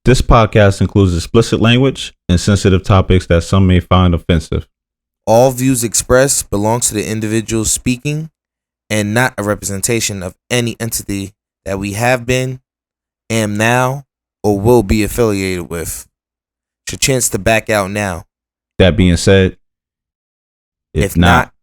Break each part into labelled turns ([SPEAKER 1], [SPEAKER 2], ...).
[SPEAKER 1] This podcast includes explicit language and sensitive topics that some may find offensive.
[SPEAKER 2] All views expressed belong to the individual speaking and not a representation of any entity that we have been, am now, or will be affiliated with. It's your chance to back out now.
[SPEAKER 1] That being said,
[SPEAKER 2] If not,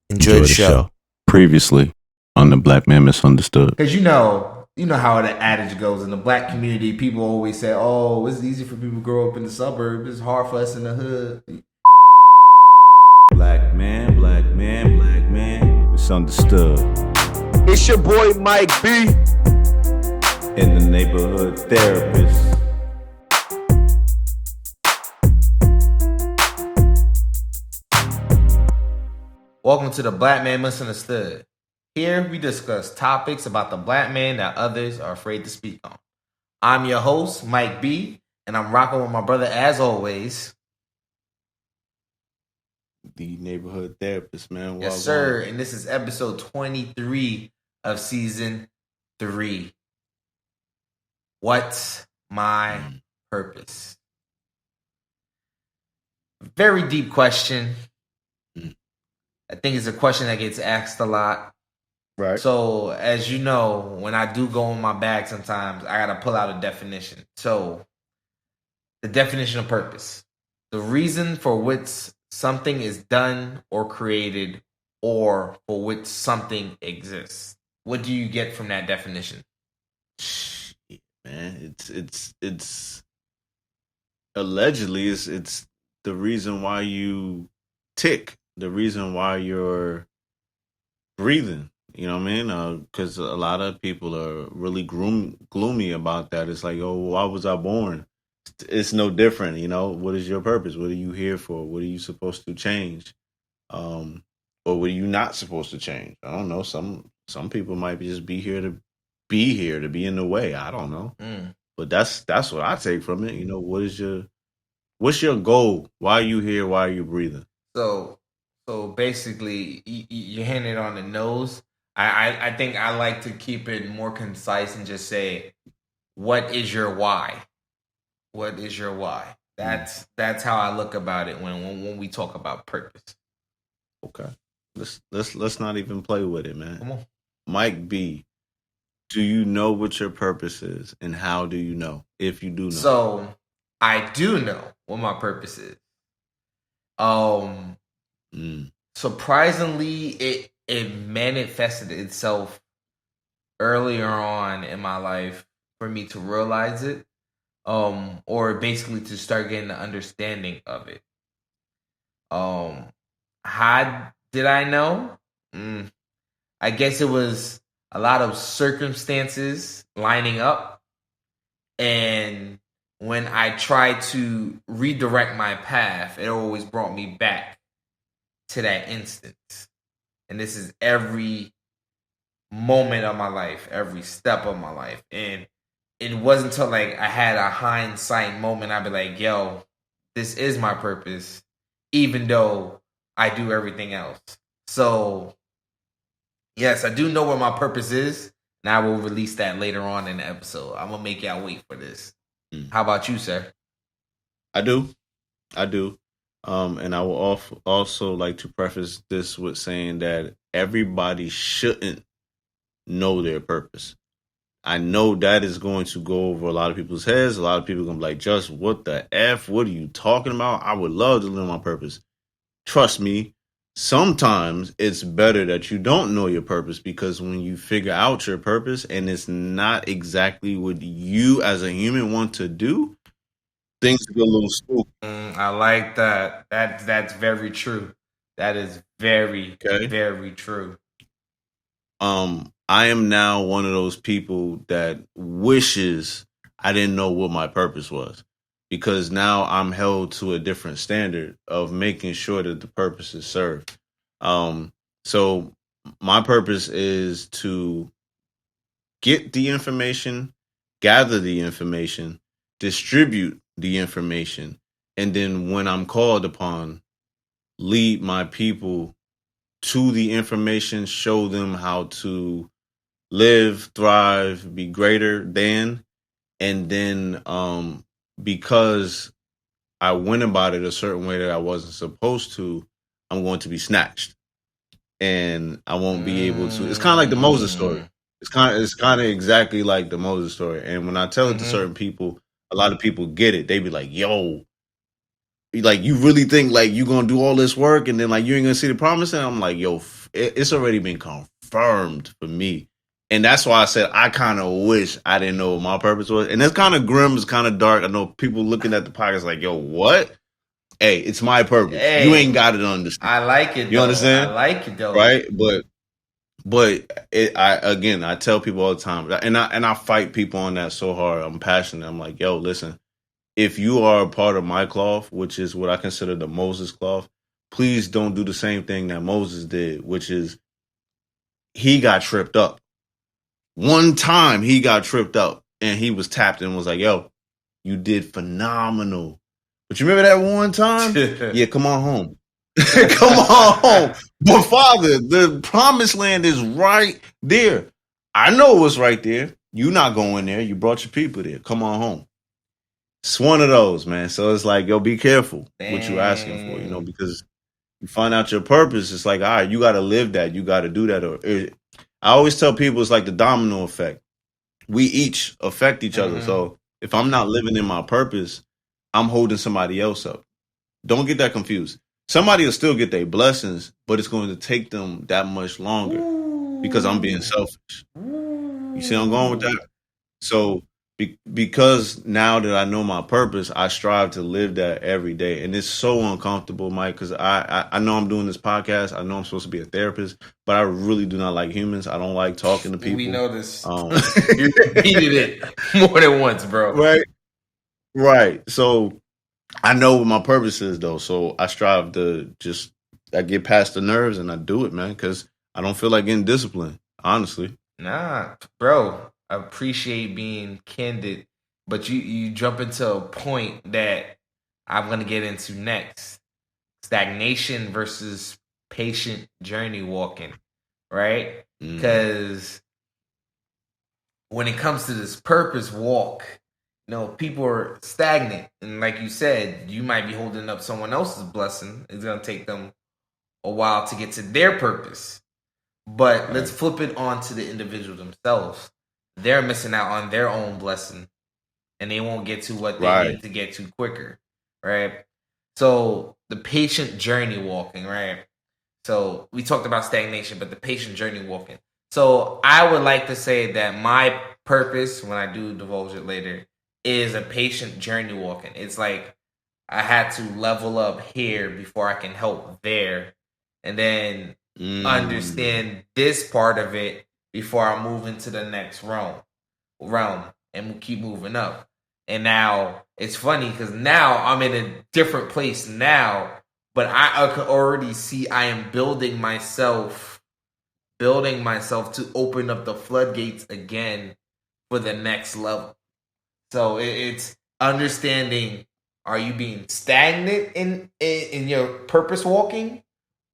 [SPEAKER 2] enjoy the show.
[SPEAKER 3] Previously on the Black Man Misunderstood.
[SPEAKER 4] Because you know how the adage goes in the black community. People always say, "Oh, it's easy for people to grow up in the suburbs. It's hard for us in the hood."
[SPEAKER 1] Black man, misunderstood.
[SPEAKER 5] It's your boy Mike B.
[SPEAKER 1] In the neighborhood therapist.
[SPEAKER 4] Welcome to the Black Man Misunderstood. Here we discuss topics about the black man that others are afraid to speak on. I'm your host, Mike B, and I'm rocking with my brother as always.
[SPEAKER 3] The neighborhood therapist, man.
[SPEAKER 4] Yes, sir. And this is episode 23 of season 3. What's my purpose? Very deep question. I think it's a question that gets asked a lot.
[SPEAKER 3] Right.
[SPEAKER 4] So, as you know, when I do go in my bag sometimes, I got to pull out a definition. So, the definition of purpose. The reason for which something is done or created or for which something exists. What do you get from that definition?
[SPEAKER 3] Shit, man, it's allegedly it's the reason why you tick, the reason why you're breathing. You know what I mean? Because a lot of people are really gloomy about that. It's like, oh, why was I born? It's no different. You know, what is your purpose? What are you here for? What are you supposed to change? Or what are you not supposed to change? I don't know. Some people might just be here to be in the way. I don't know. But that's what I take from it. You know, what's your goal? Why are you here? Why are you breathing?
[SPEAKER 4] So basically, you hit it on the nose. I think I like to keep it more concise and just say, what is your why? What is your why? That's how I look about it when we talk about purpose.
[SPEAKER 3] Okay. Let's not even play with it, man.
[SPEAKER 4] Come on.
[SPEAKER 3] Mike B, do you know what your purpose is, and how do you know, if you do know?
[SPEAKER 4] So I do know what my purpose is. Surprisingly, it manifested itself earlier on in my life for me to realize it, or basically to start getting the understanding of it. How did I know? I guess it was a lot of circumstances lining up, and when I tried to redirect my path, it always brought me back to that instance. And this is every moment of my life, every step of my life. And it wasn't until like I had a hindsight moment, I'd be like, yo, this is my purpose, even though I do everything else. So, yes, I do know what my purpose is, and I will release that later on in the episode. I'm going to make y'all wait for this. How about you, sir?
[SPEAKER 3] I do. And I will also like to preface this with saying that everybody shouldn't know their purpose. I know that is going to go over a lot of people's heads. A lot of people are going to be like, just what the F? What are you talking about? I would love to know my purpose. Trust me, sometimes it's better that you don't know your purpose, because when you figure out your purpose and it's not exactly what you as a human want to do, things get a little spooky.
[SPEAKER 4] I like that. That's very true. That is very, very true.
[SPEAKER 3] I am now one of those people that wishes I didn't know what my purpose was, because now I'm held to a different standard of making sure that the purpose is served. So my purpose is to get the information, gather the information, distribute the information, and then when I'm called upon, lead my people to the information, show them how to live, thrive, be greater than, and then because I went about it a certain way that I wasn't supposed to, I'm going to be snatched. And I won't be able to. It's kind of like the Moses story. It's kind of exactly like the Moses story. And when I tell it to certain people, a lot of people get it. They be like, "Yo, like you really think like you gonna do all this work and then like you ain't gonna see the promise?" And I'm like, "Yo, it's already been confirmed for me." And that's why I said I kind of wish I didn't know what my purpose was. And it's kind of grim, it's kind of dark. I know people looking at the podcast like, "Yo, what?" Hey, it's my purpose.
[SPEAKER 4] Hey,
[SPEAKER 3] you ain't got it understand.
[SPEAKER 4] I like it.
[SPEAKER 3] You understand?
[SPEAKER 4] I like it though.
[SPEAKER 3] Right? I tell people all the time, and I fight people on that so hard. I'm passionate. I'm like, yo, listen, if you are a part of my cloth, which is what I consider the Moses cloth, please don't do the same thing that Moses did, which is he got tripped up. One time he got tripped up and he was tapped and was like, yo, you did phenomenal. But you remember that one time? Yeah, come on home. Come on home. But Father, the promised land is right there. I know it's right there. You not going there. You brought your people there. Come on home. It's one of those, man. So it's like, yo, be careful what you asking for, because you find out your purpose. It's like, all right, you got to live that. You got to do that. I always tell people it's like the domino effect. We each affect each other. So if I'm not living in my purpose, I'm holding somebody else up. Don't get that confused. Somebody will still get their blessings, but it's going to take them that much longer because I'm being selfish. You see, I'm going with that. So because now that I know my purpose, I strive to live that every day, and it's so uncomfortable, Mike. Because I know I'm doing this podcast. I know I'm supposed to be a therapist, but I really do not like humans. I don't like talking to people.
[SPEAKER 4] We know this. You repeated it more than once, bro.
[SPEAKER 3] Right. So I know what my purpose is, though. So I strive to I get past the nerves and I do it, man, because I don't feel like getting disciplined, honestly.
[SPEAKER 4] Nah, bro. I appreciate being candid, but you jump into a point that I'm going to get into next. Stagnation versus patient journey walking, right? Because when it comes to this purpose walk, people are stagnant. And like you said, you might be holding up someone else's blessing. It's going to take them a while to get to their purpose. But let's flip it on to the individual themselves. They're missing out on their own blessing, and they won't get to what they need to get to quicker, right? So the patient journey walking, right? So we talked about stagnation, but the patient journey walking. So I would like to say that my purpose, when I do divulge it later, is a patient journey walking. It's like I had to level up here before I can help there, and then understand this part of it before I move into the next realm and keep moving up. And now it's funny because now I'm in a different place now, but I can already see I am building myself to open up the floodgates again for the next level. So it's understanding, are you being stagnant in your purpose walking?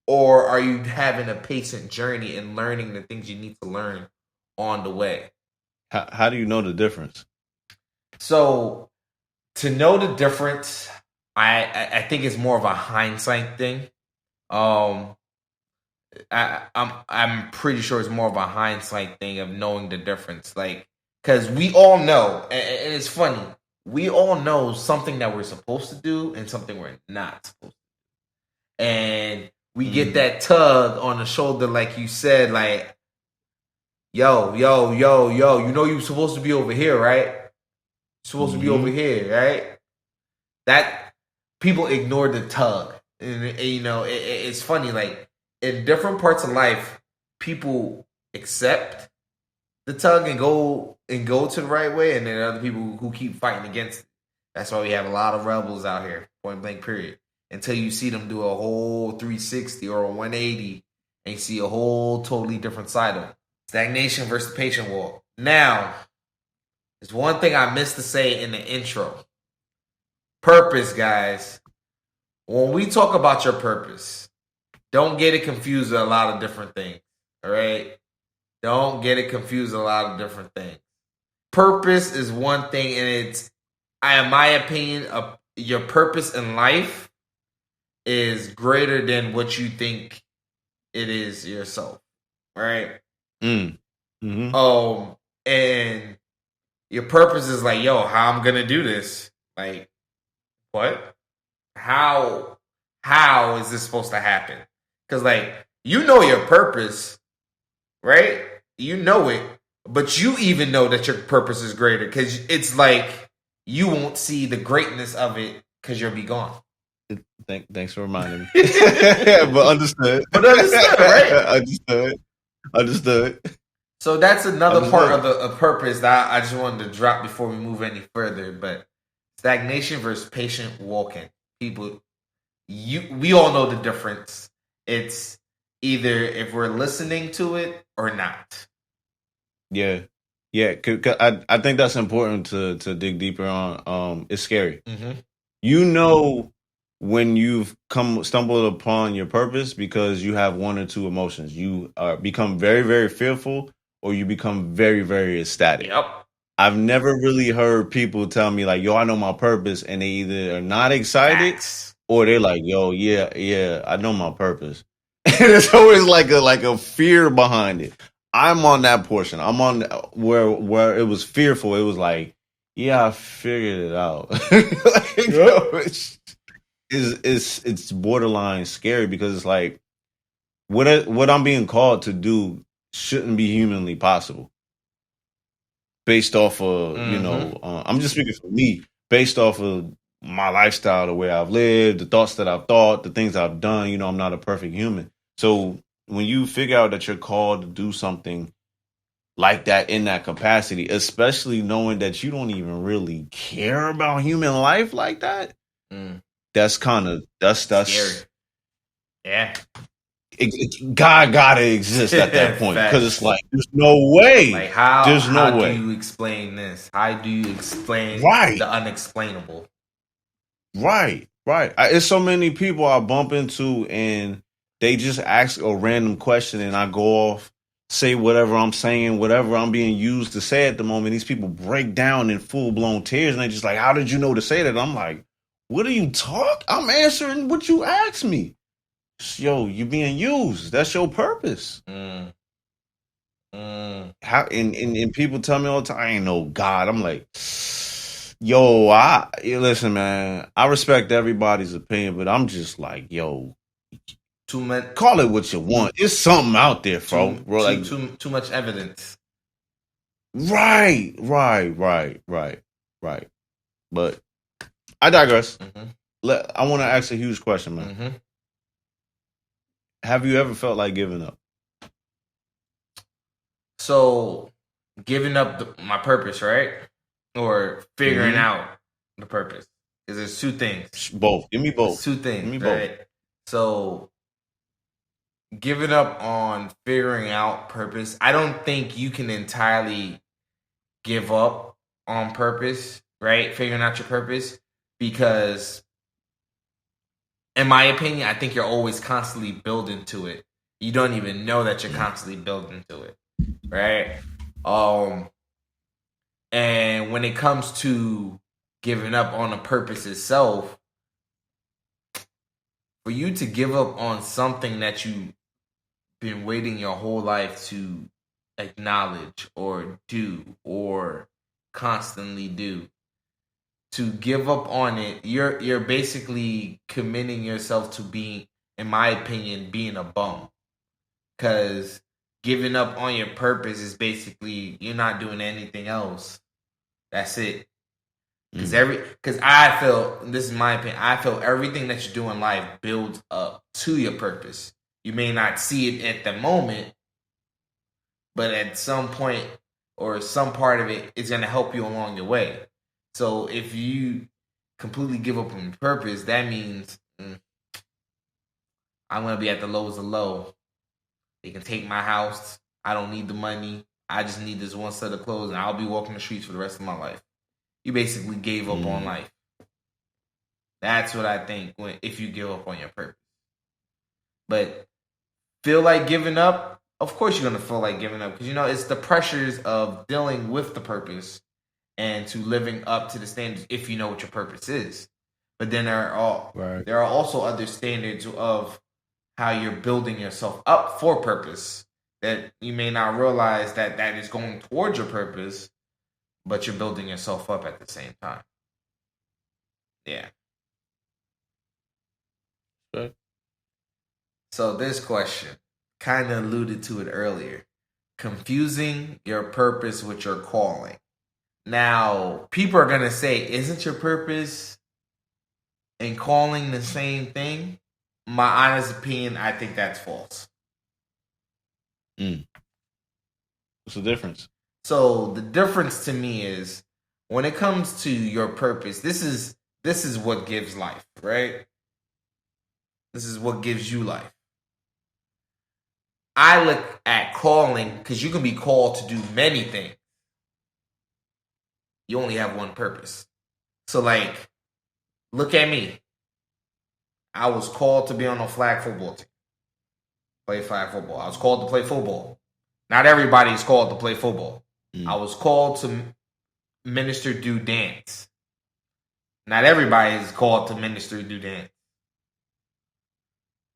[SPEAKER 4] Or are you having a patient journey and learning the things you need to learn on the way?
[SPEAKER 3] How do you know the difference?
[SPEAKER 4] So to know the difference, I think it's more of a hindsight thing. I'm pretty sure it's more of a hindsight thing of knowing the difference. Like, because we all know, and it's funny, we all know something that we're supposed to do and something we're not supposed to do. And we get that tug on the shoulder, like you said, like, yo, you're supposed to be over here, right? You're supposed to be over here, right? That people ignore the tug. And it's funny, like, in different parts of life, people accept the tug and go to the right way, and then other people who keep fighting against it. That's why we have a lot of rebels out here, point blank, period. Until you see them do a whole 360 or a 180 and you see a whole totally different side of them. Stagnation versus patient walk. Now, there's one thing I missed to say in the intro. Purpose, guys. When we talk about your purpose, don't get it confused with a lot of different things. All right? Don't get it confused with a lot of different things. Purpose is one thing, and it's in my opinion, your purpose in life is greater than what you think it is yourself, right?
[SPEAKER 3] Mm. Mm-hmm.
[SPEAKER 4] And your purpose is like, yo, how I'm gonna do this? Like, what? How? How is this supposed to happen? Because like you know your purpose, right? You know it, but you even know that your purpose is greater because it's like you won't see the greatness of it because you'll be gone.
[SPEAKER 3] Thanks for reminding me. But understood.
[SPEAKER 4] But understood, right?
[SPEAKER 3] Understood.
[SPEAKER 4] So that's another part
[SPEAKER 3] Understood.
[SPEAKER 4] of the purpose that I just wanted to drop before we move any further. But stagnation versus patient walking. People, we all know the difference. It's either if we're listening to it or not.
[SPEAKER 3] Yeah. Yeah. 'Cause I think that's important to dig deeper on. It's scary.
[SPEAKER 4] Mm-hmm.
[SPEAKER 3] You know when you've stumbled upon your purpose because you have one or two emotions. You become very, very fearful, or you become very, very ecstatic.
[SPEAKER 4] Yep.
[SPEAKER 3] I've never really heard people tell me like, "Yo, I know my purpose," and they either are not excited
[SPEAKER 4] Facts.
[SPEAKER 3] or they're like, "Yo, yeah, I know my purpose." And it's always like a fear behind it. I'm on that portion. I'm on where it was fearful. It was like, yeah, I figured it out. Like, yo, it's borderline scary because it's like what I'm being called to do shouldn't be humanly possible based off of I'm just speaking for me based off of my lifestyle, the way I've lived, the thoughts that I've thought, the things I've done. I'm not a perfect human. So when you figure out that you're called to do something like that in that capacity, especially knowing that you don't even really care about human life like that, that's kind of that's
[SPEAKER 4] scary. Yeah.
[SPEAKER 3] God gotta exist at that point because it's like there's no way.
[SPEAKER 4] Like how?
[SPEAKER 3] There's no
[SPEAKER 4] how
[SPEAKER 3] way.
[SPEAKER 4] do you explain this? How do you explain
[SPEAKER 3] Right.
[SPEAKER 4] the unexplainable?
[SPEAKER 3] Right. It's so many people I bump into and they just ask a random question and I go off, say whatever I'm saying, whatever I'm being used to say at the moment. These people break down in full blown tears and they just like, how did you know to say that? I'm like, what are you talking? I'm answering what you asked me. Yo, you being used. That's your purpose. How and people tell me all the time, I ain't no God. I'm like, yo, listen, man. I respect everybody's opinion, but I'm just like, yo, call it what you want. It's something out there, bro.
[SPEAKER 4] Too much evidence.
[SPEAKER 3] Right. But I digress. I want to ask a huge question, man. Have you ever felt like giving up?
[SPEAKER 4] So, giving up my purpose, right? Or figuring out the purpose. Because there's two things.
[SPEAKER 3] Both. Give me both.
[SPEAKER 4] There's two things.
[SPEAKER 3] Give me
[SPEAKER 4] right?
[SPEAKER 3] both.
[SPEAKER 4] So, giving up on figuring out purpose, I don't think you can entirely give up on purpose, right? Figuring out your purpose. Because, in my opinion, I think you're always constantly building to it. You don't even know that you're constantly building to it. Right? And when it comes to giving up on a purpose itself, for you to give up on something that you've been waiting your whole life to acknowledge or do or constantly do, to give up on it, you're basically committing yourself to being, in my opinion, being a bum. Because giving up on your purpose is basically you're not doing anything else. That's it. Because I feel, this is my opinion, I feel everything that you do in life builds up to your purpose. You may not see it at the moment, but at some point or some part of it is going to help you along your way. So if you completely give up on your purpose, that means I'm going to be at the lowest of low. They can take my house. I don't need the money. I just need this one set of clothes, and I'll be walking the streets for the rest of my life. You basically gave up on life. That's what I think if you give up on your purpose. But feel like giving up? Of course you're going to feel like giving up because, it's the pressures of dealing with the purpose and to living up to the standards if you know what your purpose is. But then there
[SPEAKER 3] Right.
[SPEAKER 4] are also other standards of how you're building yourself up for purpose that you may not realize that is going towards your purpose, but you're building yourself up at the same time. Yeah.
[SPEAKER 3] Right.
[SPEAKER 4] So this question kind of alluded to it earlier. Confusing your purpose with your calling. Now, people are going to say, isn't your purpose and calling the same thing? My honest opinion, I think that's false.
[SPEAKER 3] What's the difference?
[SPEAKER 4] So the difference to me is when it comes to your purpose, this is what gives life, right? This is what gives you life. I look at calling because you can be called to do many things. You only have one purpose. So, like, look at me. I was called to be on a flag football team. Play flag football. I was called to play football. Not everybody's called to play football. I was called to minister, do dance. Not everybody is called to minister, do dance.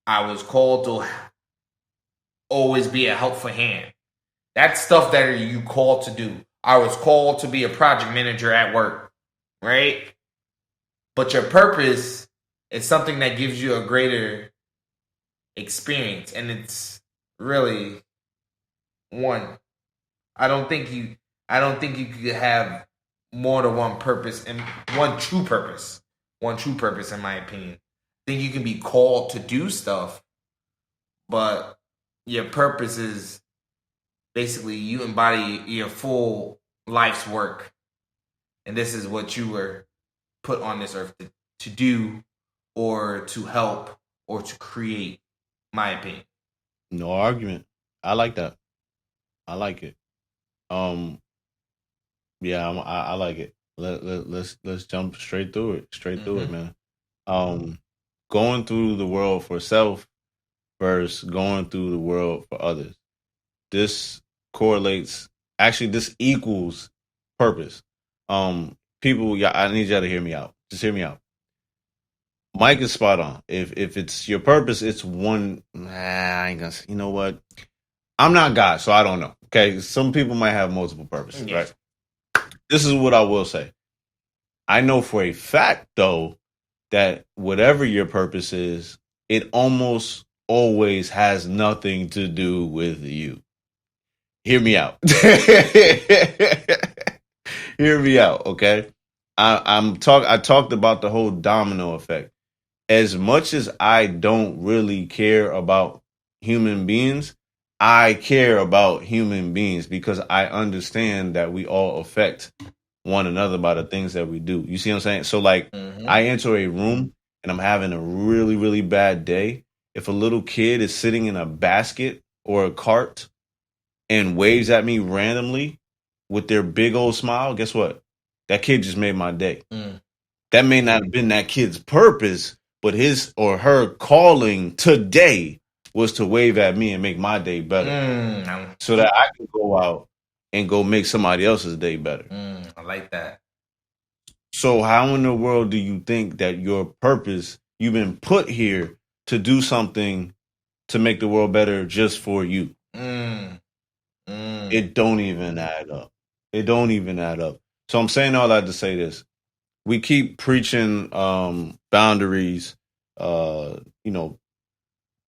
[SPEAKER 4] I was called to always be a helpful hand. That's stuff that you called to do. I was called to be a project manager at work, right? But your purpose is something that gives you a greater experience, and it's really one. I don't think you could have more than one purpose and one true purpose. One true purpose, in my opinion. I think you can be called to do stuff, but your purpose is basically you embody your full life's work. And this is what you were put on this earth to do or to help or to create, my opinion.
[SPEAKER 3] No argument. I like that. I like it. Yeah, I like it. Let's jump straight through it. Straight through it, man. Going through the world for self versus going through the world for others. This correlates. Actually, this equals purpose. People, yeah, I need y'all to hear me out. Just hear me out. Mike is spot on. If it's your purpose, it's one. I ain't gonna. You know what? I'm not God, so I don't know. Okay, some people might have multiple purposes, right? This is what I will say. I know for a fact, though, that whatever your purpose is, it almost always has nothing to do with you. Hear me out. Hear me out, okay? I talked about the whole domino effect. As much as I don't really care about human beings, I care about human beings because I understand that we all affect one another by the things that we do. You see what I'm saying? So like I enter a room and I'm having a really, really bad day. If a little kid is sitting in a basket or a cart and waves at me randomly with their big old smile, guess what? That kid just made my day. That may not have been that kid's purpose, but his or her calling today was to wave at me and make my day better so that I can go out and go make somebody else's day better.
[SPEAKER 4] I like that.
[SPEAKER 3] So how in the world do you think that your purpose, you've been put here to do something to make the world better just for you? It don't even add up. It don't even add up. So I'm saying all that to say this. We keep preaching boundaries,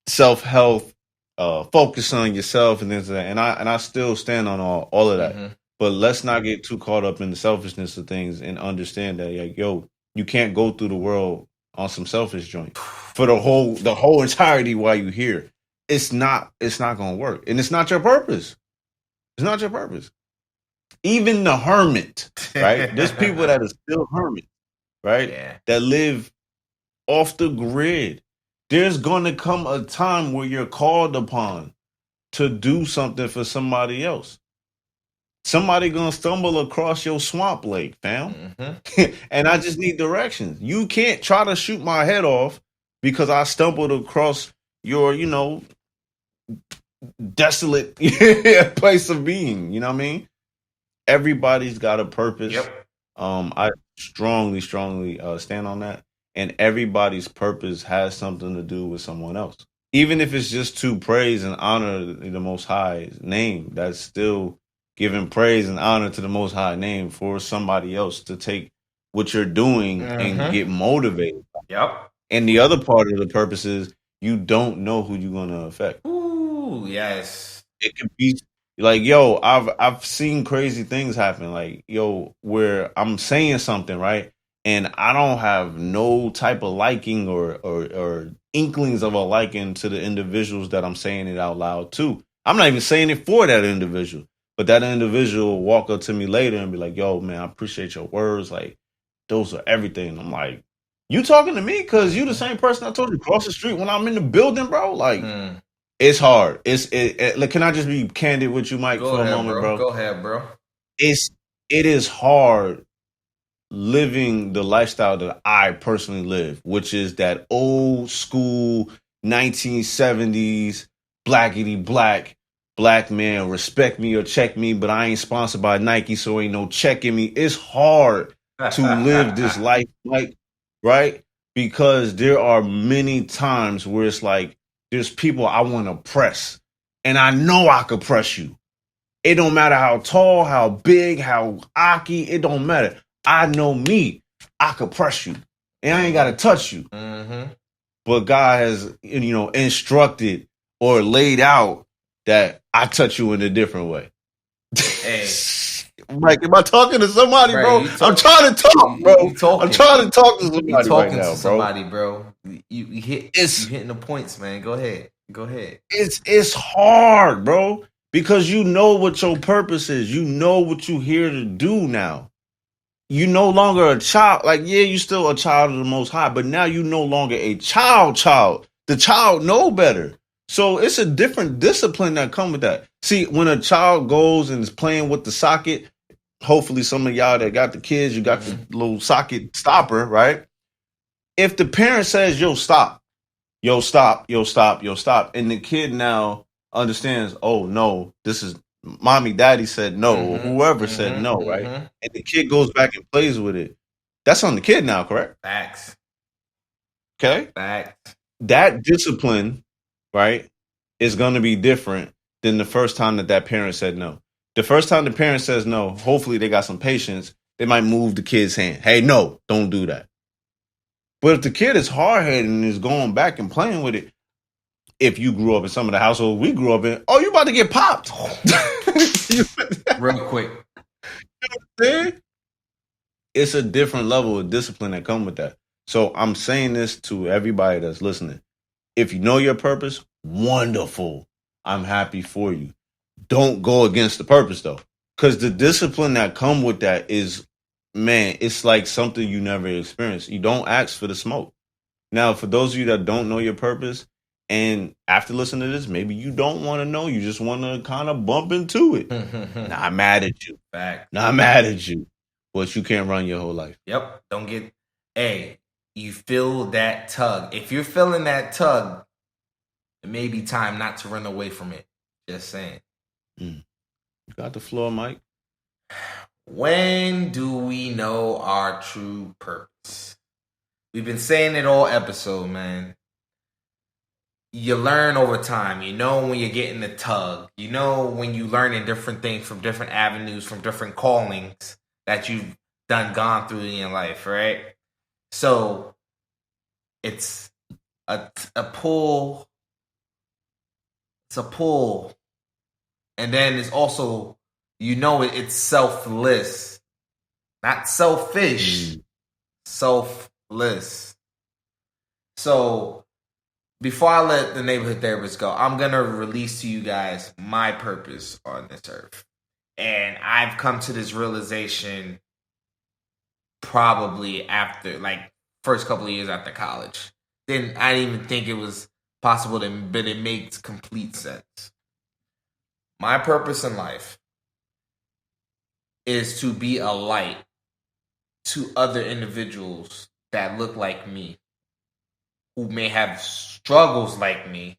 [SPEAKER 3] self-health, focus on yourself and this and that. And I still stand on all of that. But let's not get too caught up in the selfishness of things and understand that, like, yo, you can't go through the world on some selfish joint for the whole entirety while you're here. It's not gonna work. And it's not your purpose. It's not your purpose. Even the hermit, right? There's people that are still hermits, right?
[SPEAKER 4] Yeah.
[SPEAKER 3] That live off the grid. There's gonna come a time where you're called upon to do something for somebody else. Somebody gonna stumble across your swamp lake, fam. And I just need directions. You can't try to shoot my head off because I stumbled across your, desolate place of being. You know what I mean? Everybody's got a purpose.
[SPEAKER 4] Yep.
[SPEAKER 3] I strongly stand on that. And everybody's purpose has something to do with someone else. Even if it's just to praise and honor the Most High's name, that's still giving praise and honor to the Most High name for somebody else to take what you're doing and
[SPEAKER 4] Mm-hmm.
[SPEAKER 3] get motivated.
[SPEAKER 4] Yep.
[SPEAKER 3] And the other part of the purpose is you don't know who you're gonna affect.
[SPEAKER 4] Ooh, yes.
[SPEAKER 3] It could be like, yo, I've seen crazy things happen. Like, yo, where I'm saying something, right? And I don't have no type of liking or inklings of a liking to the individuals that I'm saying it out loud to. I'm not even saying it for that individual. But that individual will walk up to me later and be like, yo, man, I appreciate your words. Like, those are everything. I'm like, you talking to me? Because you the same person I told you across the street when I'm in the building, bro. Like, it's hard. Like, can I just be candid with you, Mike,
[SPEAKER 4] Go
[SPEAKER 3] for a
[SPEAKER 4] ahead,
[SPEAKER 3] moment,
[SPEAKER 4] bro.
[SPEAKER 3] bro?
[SPEAKER 4] Go ahead, bro.
[SPEAKER 3] It is hard living the lifestyle that I personally live, which is that old school 1970s blackity black man, respect me or check me, but I ain't sponsored by Nike, so ain't no checking me. It's hard to live this life, like, right? Because there are many times where it's like there's people I want to press, and I know I could press you. It don't matter how tall, how big, how aki, it don't matter. I know me. I could press you. And I ain't gotta touch you.
[SPEAKER 4] Mm-hmm.
[SPEAKER 3] But God has, instructed or laid out that I touch you in a different way.
[SPEAKER 4] Hey.
[SPEAKER 3] Mike, am I talking to somebody, bro?
[SPEAKER 4] Right,
[SPEAKER 3] I'm trying to talk, bro.
[SPEAKER 4] You talking.
[SPEAKER 3] I'm trying to talk to
[SPEAKER 4] You
[SPEAKER 3] somebody right
[SPEAKER 4] talking
[SPEAKER 3] now,
[SPEAKER 4] to somebody, bro. You hitting the points, man. Go ahead.
[SPEAKER 3] It's hard, bro, because you know what your purpose is. You know what you're here to do now. You no longer a child. Like, yeah, you still a child of the Most High, but now you no longer a child. The child know better. So it's a different discipline that come with that. See, when a child goes and is playing with the socket, hopefully some of y'all that got the kids, you got the little socket stopper, right? If the parent says, yo, stop, and the kid now understands, oh no, this is mommy, daddy said no, or whoever said no, right? And the kid goes back and plays with it. That's on the kid now, correct?
[SPEAKER 4] Facts.
[SPEAKER 3] Okay.
[SPEAKER 4] Facts.
[SPEAKER 3] That discipline, right, is going to be different than the first time that parent said no. The first time the parent says no, hopefully they got some patience. They might move the kid's hand. Hey, no, don't do that. But if the kid is hard headed and is going back and playing with it, if you grew up in some of the households we grew up in, oh, you about to get popped.
[SPEAKER 4] Real quick.
[SPEAKER 3] It's a different level of discipline that come with that. So I'm saying this to everybody that's listening. If you know your purpose, wonderful. I'm happy for you. Don't go against the purpose though. Because the discipline that come with that is, man, it's like something you never experienced. You don't ask for the smoke. Now, for those of you that don't know your purpose, and after listening to this, maybe you don't want to know. You just want to kind of bump into it. Not mad at you.
[SPEAKER 4] Fact.
[SPEAKER 3] Not mad at you. But you can't run your whole life.
[SPEAKER 4] Yep. Hey, you feel that tug. If you're feeling that tug, it may be time not to run away from it. Just saying.
[SPEAKER 3] You got the floor, Mike.
[SPEAKER 4] When do we know our true purpose? We've been saying it all episode, man. You learn over time. You know when you're getting the tug. You know when you learning different things from different avenues, from different callings that you've gone through in your life, right? So it's a pull. It's a pull. And then it's also, it's selfless. Not selfish. Selfless. So before I let the neighborhood therapist go, I'm going to release to you guys my purpose on this earth. And I've come to this realization probably after, like, first couple of years after college. Then I didn't even think it was possible, but it makes complete sense. My purpose in life is to be a light to other individuals that look like me, who may have struggles like me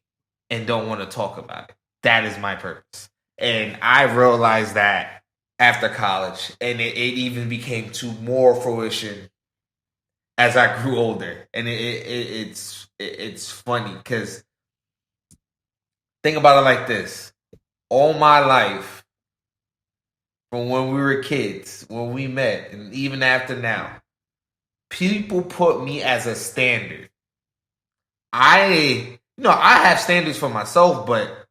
[SPEAKER 4] and don't want to talk about it. That is my purpose. And I realized that after college, and it even became to more fruition as I grew older. And it's funny because think about it like this: all my life, from when we were kids, when we met, and even after now, people put me as a standard. I have standards for myself, but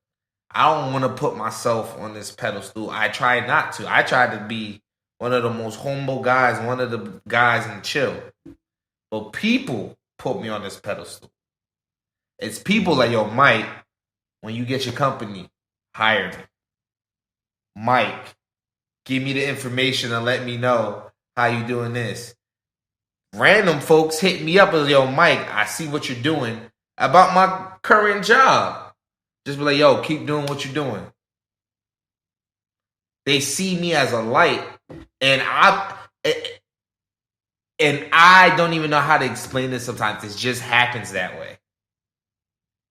[SPEAKER 4] I don't want to put myself on this pedestal. I try not to. I try to be one of the most humble guys, one of the guys and chill. But people put me on this pedestal. It's people like, yo, Mike, when you get your company, hire me. Mike, give me the information and let me know how you doing this. Random folks hit me up as, yo, Mike, I see what you're doing about my current job. Just be like, yo, keep doing what you're doing. They see me as a light, and I don't even know how to explain this sometimes. It just happens that way.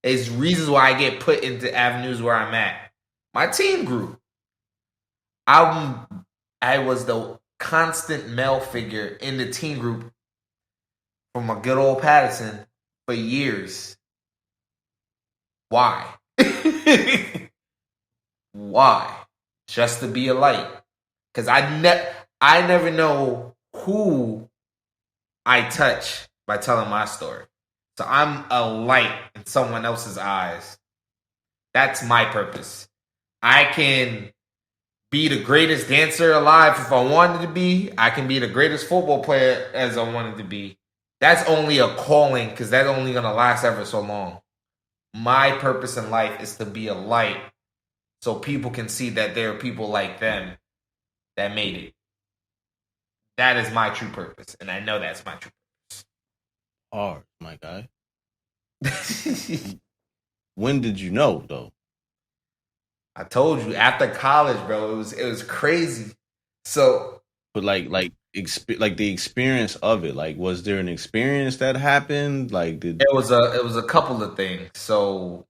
[SPEAKER 4] It's reasons why I get put into avenues where I'm at. My team grew. I was the constant male figure in the team group from a good old Patterson for years. Why? Why? Just to be a light. Because I never know who I touch by telling my story. So I'm a light in someone else's eyes. That's my purpose. I can be the greatest dancer alive if I wanted to be. I can be the greatest football player as I wanted to be. That's only a calling because that's only going to last ever so long. My purpose in life is to be a light so people can see that there are people like them that made it. That is my true purpose, and I know that's my true purpose.
[SPEAKER 3] Hard, my guy. When did you know, though?
[SPEAKER 4] I told you after college, bro. It was crazy. So,
[SPEAKER 3] but like the experience of it. Like, was there an experience that happened? Like,
[SPEAKER 4] it was a couple of things. So,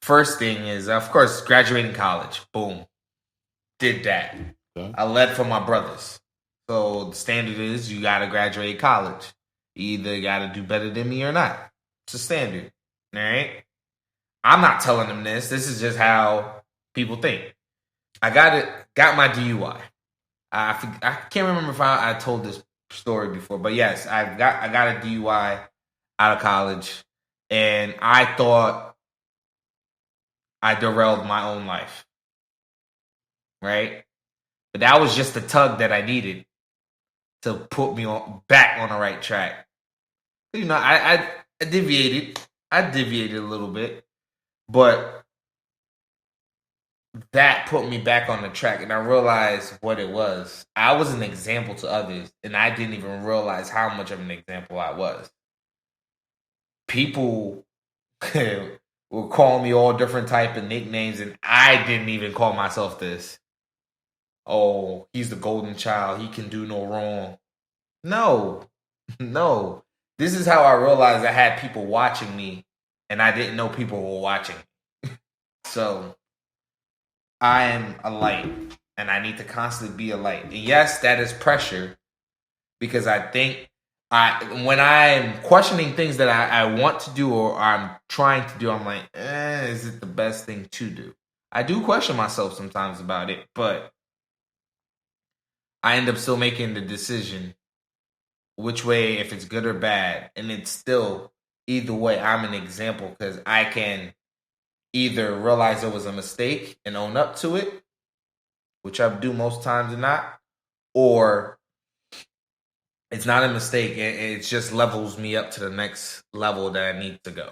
[SPEAKER 4] first thing is, of course, graduating college. Boom, did that. Okay. I led for my brothers. So the standard is you got to graduate college. You either got to do better than me or not. It's a standard. All right. I'm not telling them this. This is just how people think. I got my DUI. I can't remember if I told this story before, but yes, I got a DUI out of college, and I thought I derailed my own life. Right? But that was just the tug that I needed to put me back on the right track. You know, I deviated. I deviated a little bit. But that put me back on the track, and I realized what it was. I was an example to others, and I didn't even realize how much of an example I was. People were calling me all different type of nicknames, and I didn't even call myself this. Oh, he's the golden child. He can do no wrong. No. This is how I realized I had people watching me, and I didn't know people were watching. So I am a light, and I need to constantly be a light. And yes, that is pressure, because I think when I'm questioning things that I want to do or I'm trying to do, I'm like, is it the best thing to do? I do question myself sometimes about it, but I end up still making the decision which way, if it's good or bad. And it's still, either way, I'm an example because I can either realize it was a mistake and own up to it, which I do most times or not, or it's not a mistake. It just levels me up to the next level that I need to go.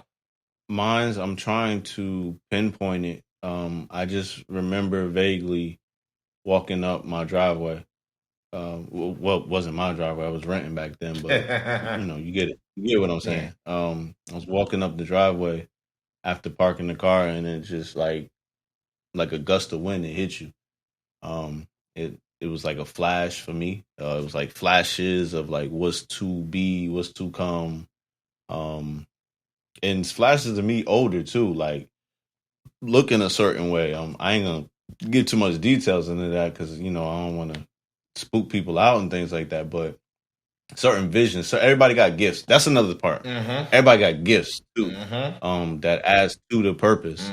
[SPEAKER 3] Mine's, I'm trying to pinpoint it. I just remember vaguely walking up my driveway. Well, it wasn't my driveway. I was renting back then, but you get it. You get what I'm saying. Yeah. I was walking up the driveway after parking the car, and it just like a gust of wind, it hit you. It was like a flash for me. It was like flashes of like what's to be, what's to come. And flashes of me older too, like looking a certain way. I ain't gonna give too much details into that because I don't want to spook people out and things like that. But certain visions, so everybody got gifts. That's another part. Everybody got gifts too. That adds to the purpose.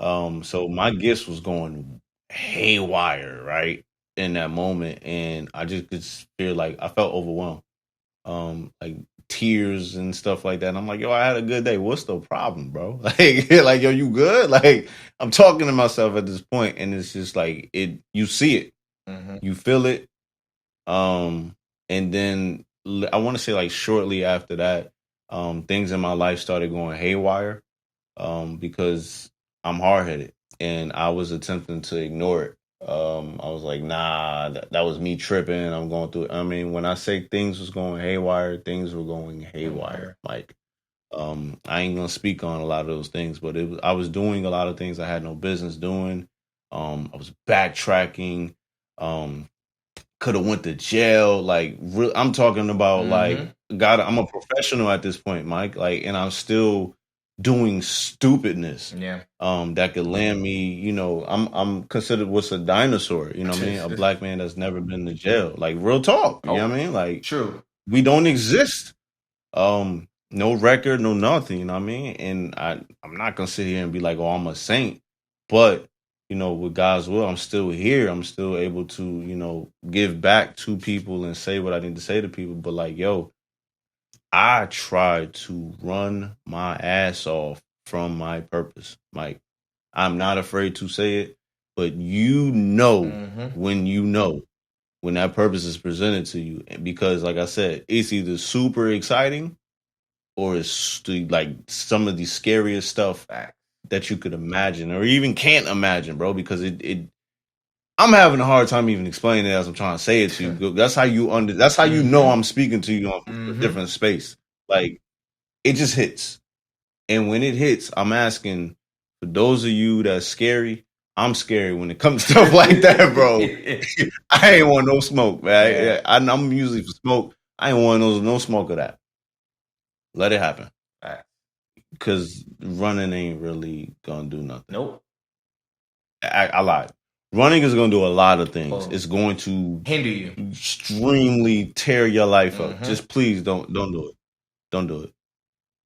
[SPEAKER 3] So my gifts was going haywire right in that moment, and I just could feel like I felt overwhelmed. Like tears and stuff like that. And I'm like, yo, I had a good day. What's the problem, bro? Like, yo, you good? Like, I'm talking to myself at this point, and it's just like you see it, you feel it. And then I want to say like shortly after that, things in my life started going haywire, because I'm hard headed and I was attempting to ignore it. I was like, nah, that was me tripping. I'm going through it. I mean, when I say things was going haywire, things were going haywire. Like, I ain't gonna speak on a lot of those things, but I was doing a lot of things I had no business doing. I was backtracking. Could have went to jail. Like, I'm talking about like, God, I'm a professional at this point, Mike. Like, and I'm still doing stupidness.
[SPEAKER 4] Yeah.
[SPEAKER 3] That could land me. I'm considered what's a dinosaur. You know what I mean? A black man that's never been to jail. Like, real talk. You know what I mean? Like,
[SPEAKER 4] true.
[SPEAKER 3] We don't exist. No record, no nothing. You know what I mean? And I'm not gonna sit here and be like, oh, I'm a saint, but with God's will, I'm still here. I'm still able to, give back to people and say what I need to say to people. But like, yo, I try to run my ass off from my purpose. Like, I'm not afraid to say it, but when that purpose is presented to you. Because like I said, it's either super exciting or it's like some of the scariest stuff that you could imagine or even can't imagine, bro, because I'm having a hard time even explaining it as I'm trying to say it to you. That's how that's how you know I'm speaking to you on a different space. Like, it just hits. And when it hits, I'm asking, for those of you that's scary, I'm scary when it comes to stuff like that, bro. I ain't want no smoke, man.
[SPEAKER 4] Yeah.
[SPEAKER 3] I'm usually for smoke. I ain't want no smoke of that. Let it happen. Because running ain't really gonna do nothing.
[SPEAKER 4] Nope.
[SPEAKER 3] I lied. Running is gonna do a lot of things. It's going to
[SPEAKER 4] hinder you,
[SPEAKER 3] extremely tear your life up. Just please don't do it. Don't do it.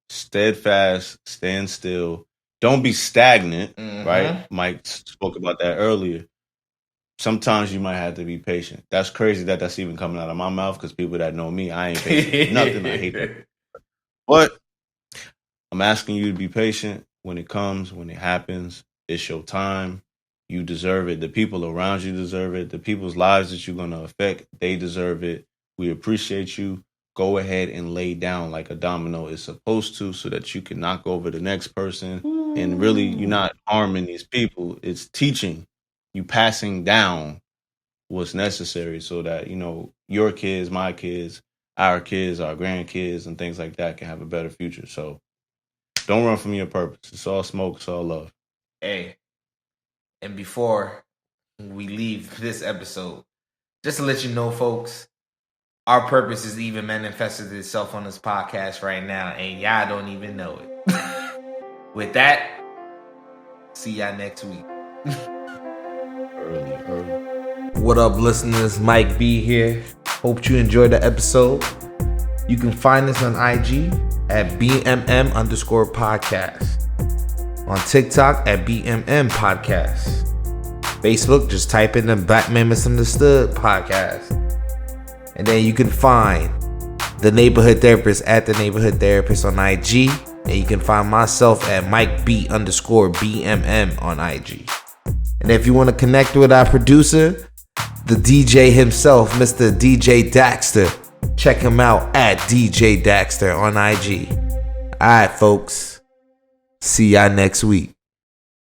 [SPEAKER 3] Steadfast, stand still. Don't be stagnant, right? Mike spoke about that earlier. Sometimes you might have to be patient. That's crazy that's even coming out of my mouth, because people that know me, I ain't patient. Nothing. I hate that. But I'm asking you to be patient when it comes, when it happens. It's your time. You deserve it. The people around you deserve it. The people's lives that you're going to affect, they deserve it. We appreciate you. Go ahead and lay down like a domino is supposed to, so that you can knock over the next person. And really, you're not harming these people. It's teaching. You passing down what's necessary so that, your kids, my kids, our grandkids, and things like that can have a better future. So don't run from your purpose. It's all smoke. It's all love.
[SPEAKER 4] Hey, and before we leave this episode, just to let you know, folks, our purpose is even manifested itself on this podcast right now, and y'all don't even know it. With that, see y'all next week.
[SPEAKER 3] Early.
[SPEAKER 4] What up, listeners? Mike B here. Hope you enjoyed the episode. You can find us on IG at BMM_podcast. On TikTok at BMM Podcast. Facebook, just type in the Black Man Misunderstood Podcast. And then you can find the Neighborhood Therapist at the Neighborhood Therapist on IG. And you can find myself at MikeB_BMM on IG. And if you want to connect with our producer, the DJ himself, Mr. DJ Daxter, check him out at DJ Daxter on IG. Alright, folks. See y'all next week.